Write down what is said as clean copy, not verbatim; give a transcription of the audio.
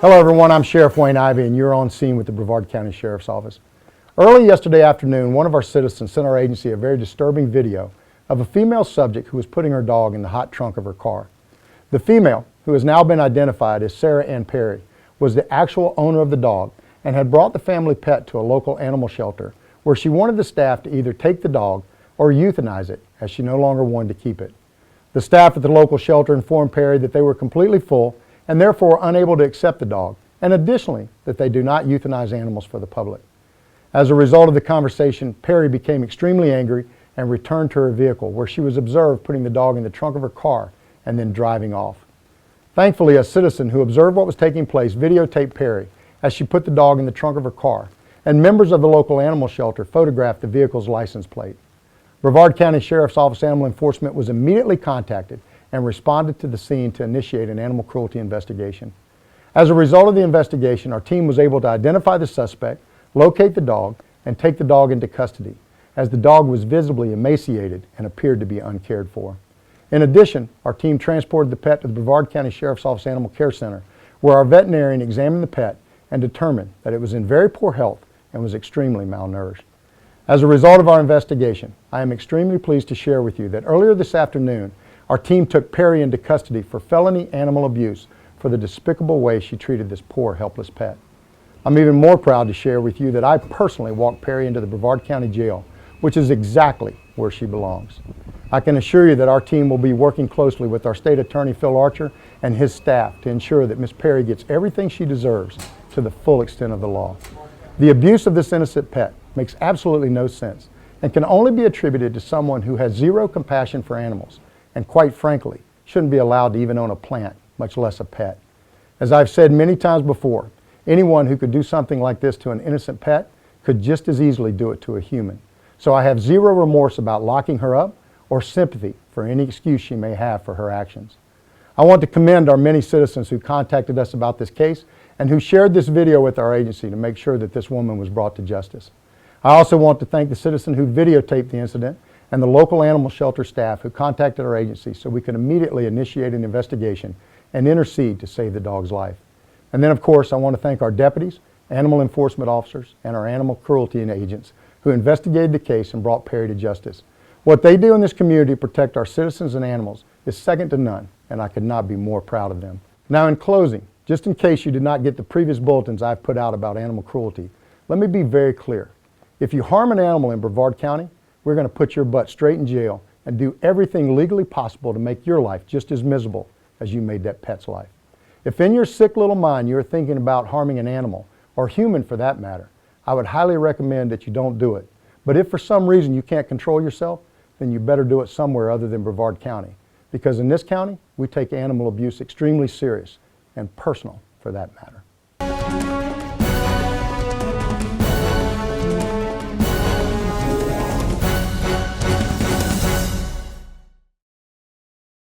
Hello everyone, I'm Sheriff Wayne Ivey and you're on scene with the Brevard County Sheriff's Office. Early yesterday afternoon, one of our citizens sent our agency a very disturbing video of a female subject who was putting her dog in the hot trunk of her car. The female, who has now been identified as Sarah Ann Perry, was the actual owner of the dog and had brought the family pet to a local animal shelter where she wanted the staff to either take the dog or euthanize it, as she no longer wanted to keep it. The staff at the local shelter informed Perry that they were completely full and therefore unable to accept the dog, and additionally that they do not euthanize animals for the public. As a result of the conversation, Perry became extremely angry and returned to her vehicle, where she was observed putting the dog in the trunk of her car and then driving off. Thankfully, a citizen who observed what was taking place videotaped Perry as she put the dog in the trunk of her car, and members of the local animal shelter photographed the vehicle's license plate. Brevard County Sheriff's Office Animal Enforcement was immediately contacted and responded to the scene to initiate an animal cruelty investigation. As a result of the investigation, our team was able to identify the suspect, locate the dog, and take the dog into custody, as the dog was visibly emaciated and appeared to be uncared for. In addition, our team transported the pet to the Brevard County Sheriff's Office Animal Care Center, where our veterinarian examined the pet and determined that it was in very poor health and was extremely malnourished. As a result of our investigation, I am extremely pleased to share with you that earlier this afternoon, our team took Perry into custody for felony animal abuse for the despicable way she treated this poor, helpless pet. I'm even more proud to share with you that I personally walked Perry into the Brevard County Jail, which is exactly where she belongs. I can assure you that our team will be working closely with our State Attorney Phil Archer and his staff to ensure that Ms. Perry gets everything she deserves to the full extent of the law. The abuse of this innocent pet makes absolutely no sense and can only be attributed to someone who has zero compassion for animals and, quite frankly, shouldn't be allowed to even own a plant, much less a pet. As I've said many times before, anyone who could do something like this to an innocent pet could just as easily do it to a human. So I have zero remorse about locking her up or sympathy for any excuse she may have for her actions. I want to commend our many citizens who contacted us about this case and who shared this video with our agency to make sure that this woman was brought to justice. I also want to thank the citizen who videotaped the incident and the local animal shelter staff who contacted our agency so we could immediately initiate an investigation and intercede to save the dog's life. And then, of course, I want to thank our deputies, animal enforcement officers, and our animal cruelty agents who investigated the case and brought Perry to justice. What they do in this community to protect our citizens and animals is second to none, and I could not be more proud of them. Now, in closing, just in case you did not get the previous bulletins I've put out about animal cruelty, let me be very clear. If you harm an animal in Brevard County, we're going to put your butt straight in jail and do everything legally possible to make your life just as miserable as you made that pet's life. If in your sick little mind you're thinking about harming an animal, or human for that matter, I would highly recommend that you don't do it. But if for some reason you can't control yourself, then you better do it somewhere other than Brevard County. Because in this county, we take animal abuse extremely serious and personal for that matter.